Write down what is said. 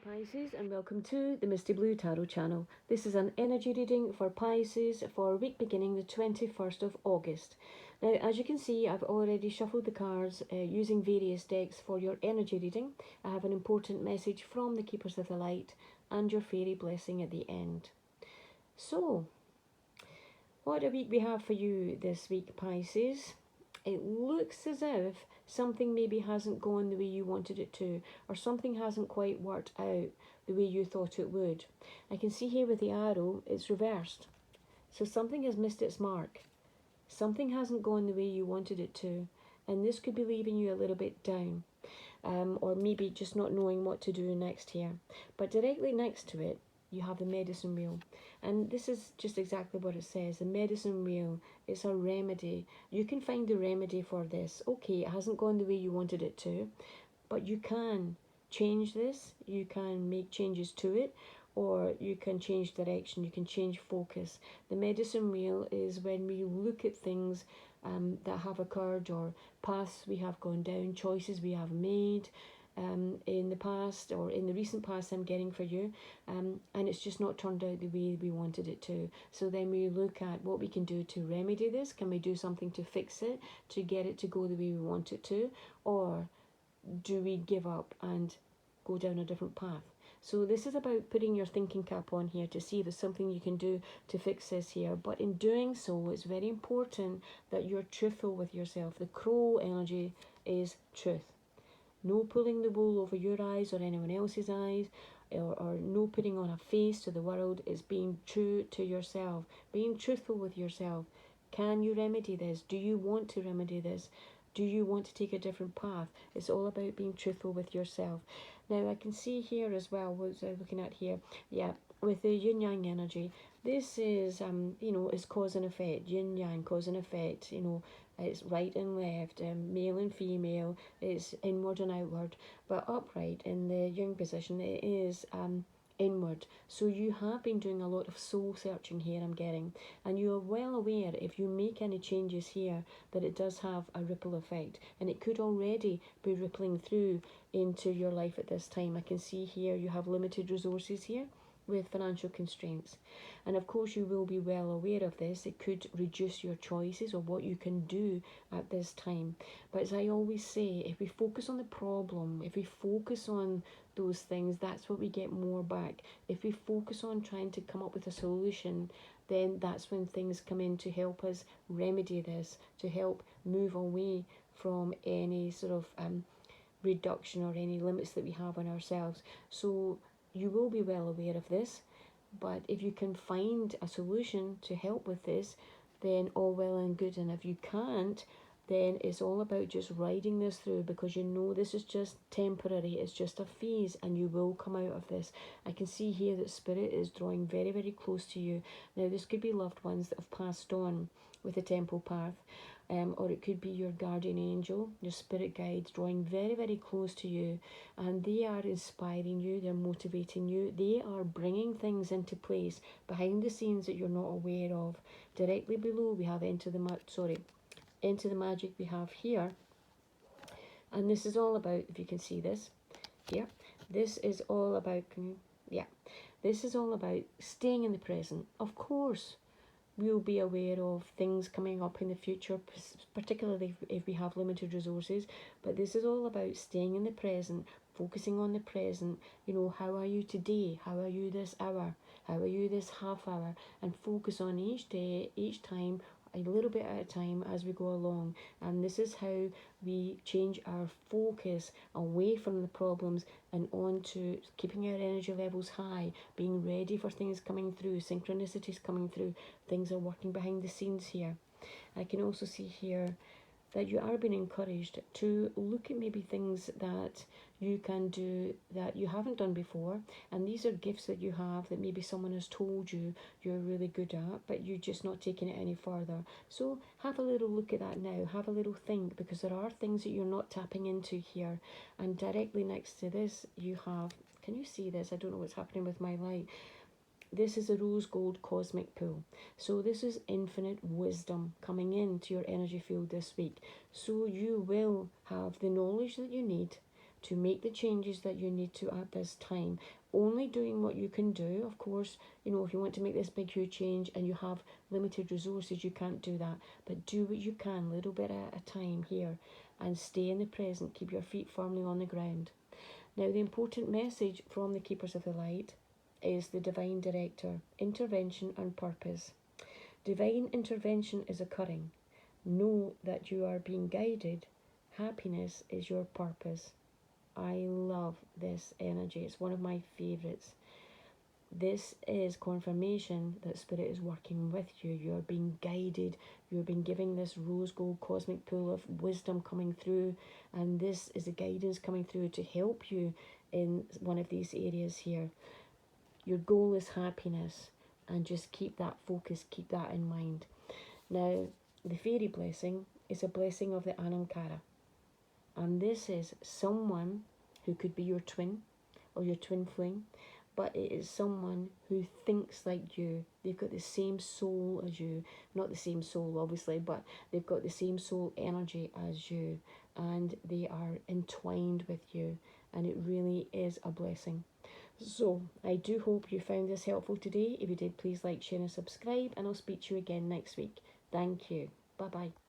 Hello Pisces, and welcome to the Misty Blue Tarot channel. This is an energy reading for Pisces for week beginning the 21st of August. Now, as you can see, I've already shuffled the cards using various decks for your energy reading. I have an important message from the Keepers of the Light and your fairy blessing at the end. So, what a week we have for you this week, Pisces. It looks as if something maybe hasn't gone the way you wanted it to, or something hasn't quite worked out the way you thought it would. I can see here with the arrow, it's reversed. So something has missed its mark. Something hasn't gone the way you wanted it to, and this could be leaving you a little bit down, or maybe just not knowing what to do next here. But directly next to it, you have the medicine wheel, and this is just exactly what it says. The medicine wheel is a remedy. You can find the remedy for this. Okay, it hasn't gone the way you wanted it to, but you can change this. You can make changes to it, or you can change direction. You can change focus. The medicine wheel is when we look at things that have occurred, or paths we have gone down, choices we have made in the past, or in the recent past I'm getting for you, and it's just not turned out the way we wanted it to. So then we look at what we can do to remedy this. Can we do something to fix it, to get it to go the way we want it to, or do we give up and go down a different path? So this is about putting your thinking cap on here to see if there's something you can do to fix this here. But in doing so, it's very important that you're truthful with yourself. The crow energy is truth. No pulling the wool over your eyes or anyone else's eyes, or no putting on a face to the world. Is being true to yourself, being truthful with yourself. Can you remedy this? Do you want to remedy this? Do you want to take a different path? It's all about being truthful with yourself. Now, I can see here as well, what was I looking at here? Yeah, with the yin-yang energy, this is, is cause and effect. Yin-yang, cause and effect, it's right and left, male and female, it's inward and outward. But upright in the yin position, it is inward. So you have been doing a lot of soul searching here, I'm getting, and you are well aware if you make any changes here that it does have a ripple effect, and it could already be rippling through into your life at this time. I can see here you have limited resources here with financial constraints, and of course you will be well aware of this. It could reduce your choices or what you can do at this time. But as I always say, if we focus on the problem, if we focus on those things, that's what we get more back. If we focus on trying to come up with a solution, then that's when things come in to help us remedy this, to help move away from any sort of reduction or any limits that we have on ourselves. So you will be well aware of this, but if you can find a solution to help with this, then all well and good. And if you can't, then it's all about just riding this through, because you know this is just temporary, it's just a phase, and you will come out of this. I can see here that Spirit is drawing very, very close to you. Now, this could be loved ones that have passed on with the temple path, or it could be your guardian angel, your spirit guides drawing very, very close to you, and they are inspiring you, they're motivating you, they are bringing things into place behind the scenes that you're not aware of. Directly below we have Into the Magic we have here, and this is all about, if you can see this here, this is all about, this is all about staying in the present. Of course, we'll be aware of things coming up in the future, particularly if we have limited resources, but this is all about staying in the present, focusing on the present. How are you today? How are you this hour? How are you this half hour? And focus on each day, each time, a little bit at a time as we go along. And this is how we change our focus away from the problems and on to keeping our energy levels high, being ready for things coming through, synchronicities coming through. Things are working behind the scenes here. I can also see here that you are being encouraged to look at maybe things that you can do that you haven't done before, and these are gifts that you have that maybe someone has told you you're really good at, but you're just not taking it any further. So have a little look at that now, have a little think, because there are things that you're not tapping into here. And directly next to this you have, can you see this? I don't know what's happening with my light. This is a rose gold cosmic pool. So this is infinite wisdom coming into your energy field this week. So you will have the knowledge that you need, to make the changes that you need to at this time. Only doing what you can do. Of course, you know, if you want to make this big huge change and you have limited resources, you can't do that, but do what you can, little bit at a time here, and stay in the present. Keep your feet firmly on the ground. Now, the important message from the Keepers of the Light is the Divine Director, intervention and purpose. Divine intervention is occurring. Know that you are being guided. Happiness is your purpose. I love this energy. It's one of my favourites. This is confirmation that Spirit is working with you. You're being guided. You're being given this rose gold cosmic pool of wisdom coming through. And this is the guidance coming through to help you in one of these areas here. Your goal is happiness. And just keep that focus. Keep that in mind. Now, the fairy blessing is a blessing of the Anamkara. And this is someone who could be your twin or your twin flame, but it is someone who thinks like you. They've got the same soul as you. Not the same soul, obviously, but they've got the same soul energy as you. And they are entwined with you. And it really is a blessing. So, I do hope you found this helpful today. If you did, please like, share and subscribe. And I'll speak to you again next week. Thank you. Bye-bye.